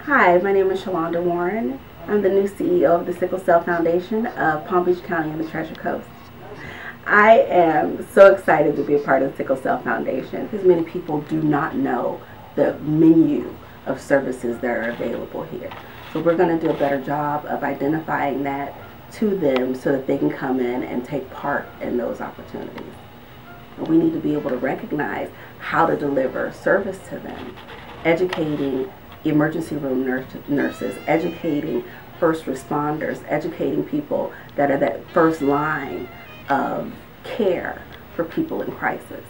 Hi, my name is Shalonda Warren. I'm the new CEO of the Sickle Cell Foundation of Palm Beach County and the Treasure Coast. I am so excited to be a part of the Sickle Cell Foundation because many people do not know the menu of services that are available here. So we're going to do a better job of identifying that to them so that they can come in and take part in those opportunities. And we need to be able to recognize how to deliver service to them, educating emergency room nurses, educating first responders, educating people that are that first line of care for people in crisis,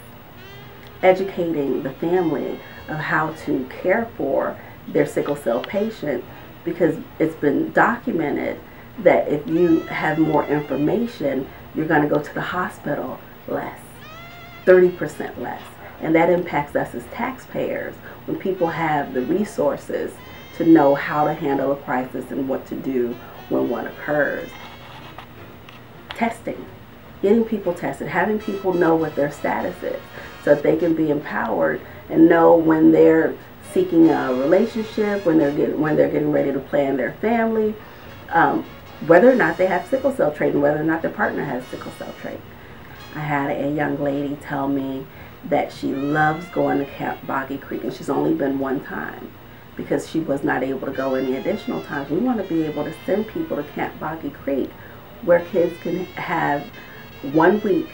educating the family of how to care for their sickle cell patient, because it's been documented that if you have more information, you're going to go to the hospital less, 30% less. And that impacts us as taxpayers when people have the resources to know how to handle a crisis and what to do when one occurs. Testing, getting people tested, having people know what their status is so that they can be empowered and know when they're seeking a relationship, when they're getting ready to plan their family, whether or not they have sickle cell trait and whether or not their partner has sickle cell trait. I had a young lady tell me that she loves going to Camp Boggy Creek, and she's only been one time because she was not able to go any additional times. We want to be able to send people to Camp Boggy Creek where kids can have 1 week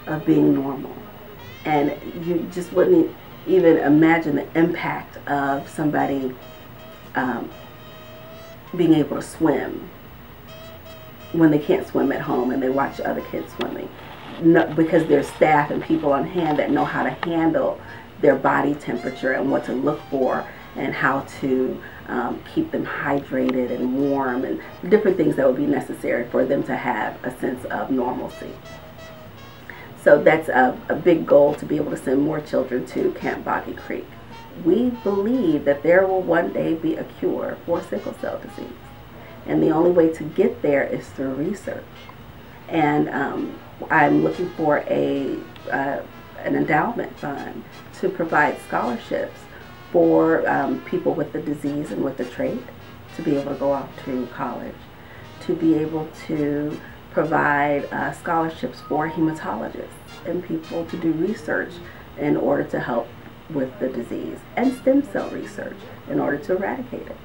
of being normal. And you just wouldn't even imagine the impact of somebody being able to swim when they can't swim at home and they watch other kids swimming. No, because there's staff and people on hand that know how to handle their body temperature and what to look for and how to keep them hydrated and warm and different things that would be necessary for them to have a sense of normalcy. So that's a big goal, to be able to send more children to Camp Boggy Creek. We believe that there will one day be a cure for sickle cell disease, and the only way to get there is through research. And I'm looking for an endowment fund to provide scholarships for people with the disease and with the trait to be able to go off to college, to be able to provide scholarships for hematologists and people to do research in order to help with the disease, and stem cell research in order to eradicate it.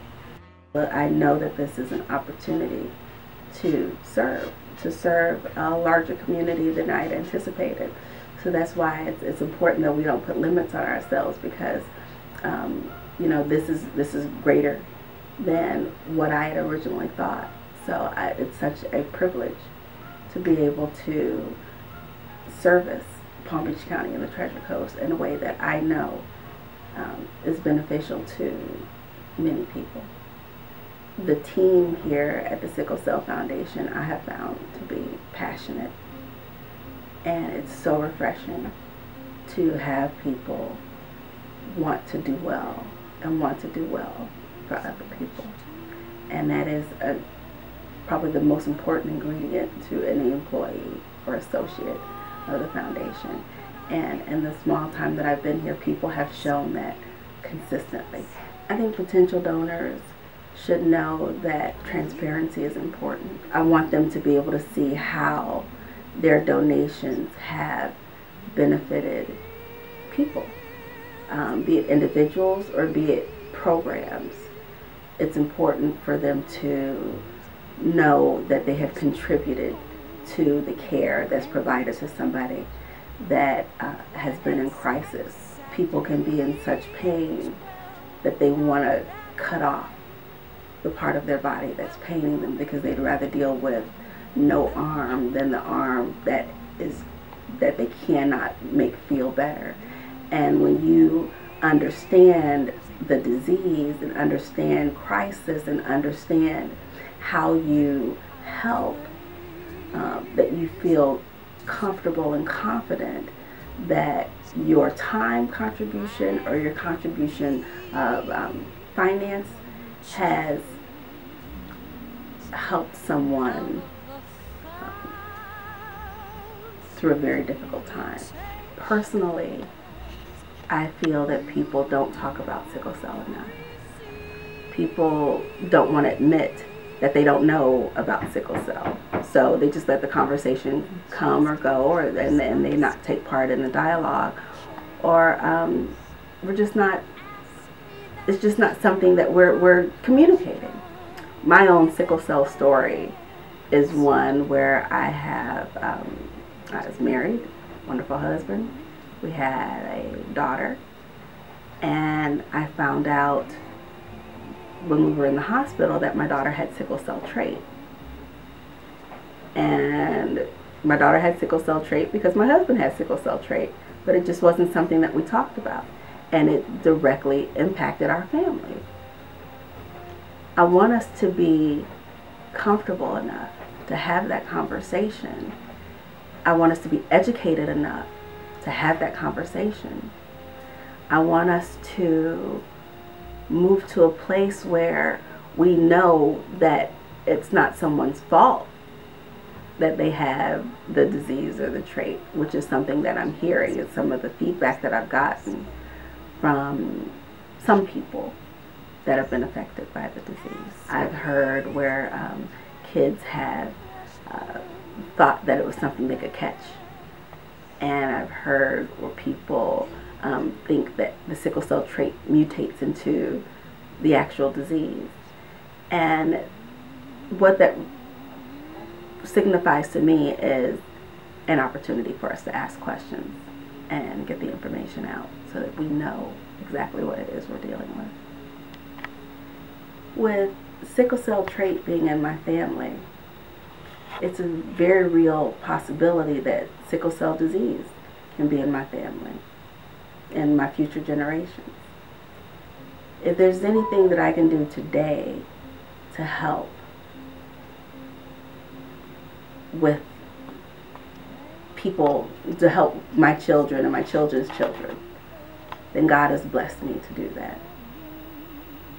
But I know that this is an opportunity to serve a larger community than I had anticipated. So that's why it's important that we don't put limits on ourselves, because you know, this is greater than what I had originally thought. So it's such a privilege to be able to service Palm Beach County and the Treasure Coast in a way that I know is beneficial to many people. The team here at the Sickle Cell Foundation I have found to be passionate, and it's so refreshing to have people want to do well and want to do well for other people. And that is probably the most important ingredient to any employee or associate of the foundation. And in the small time that I've been here, people have shown that consistently. I think potential donors should know that transparency is important. I want them to be able to see how their donations have benefited people, be it individuals or be it programs. It's important for them to know that they have contributed to the care that's provided to somebody that has been in crisis. People can be in such pain that they want to cut off the part of their body that's paining them, because they'd rather deal with no arm than the arm that they cannot make feel better. And when you understand the disease and understand crisis and understand how you help, that you feel comfortable and confident that your time contribution or your contribution of finance has helped someone through a very difficult time. Personally, I feel that people don't talk about sickle cell enough. people don't want to admit that they don't know about sickle cell. So they just let the conversation come or go, or and they not take part in the dialogue, or we're just not. It's just not something that we're communicating. My own sickle cell story is one where I was married, wonderful husband. We had a daughter, and I found out when we were in the hospital that my daughter had sickle cell trait. And my daughter had sickle cell trait because my husband had sickle cell trait, but it just wasn't something that we talked about, and it directly impacted our family. I want us to be comfortable enough to have that conversation. I want us to be educated enough to have that conversation. I want us to move to a place where we know that it's not someone's fault that they have the disease or the trait, which is something that I'm hearing. It's some of the feedback that I've gotten from some people that have been affected by the disease. I've heard where kids have thought that it was something they could catch. And I've heard where people think that the sickle cell trait mutates into the actual disease. And what that signifies to me is an opportunity for us to ask questions and get the information out so that we know exactly what it is we're dealing with. With sickle cell trait being in my family, it's a very real possibility that sickle cell disease can be in my family, in my future generations. If there's anything that I can do today to help with people, to help my children and my children's children, then God has blessed me to do that.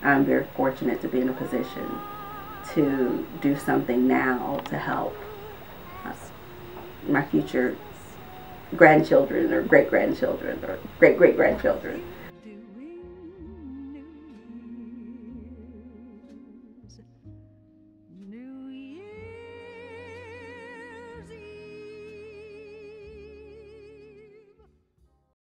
I'm very fortunate to be in a position to do something now to help my future grandchildren or great-grandchildren or great-great-grandchildren.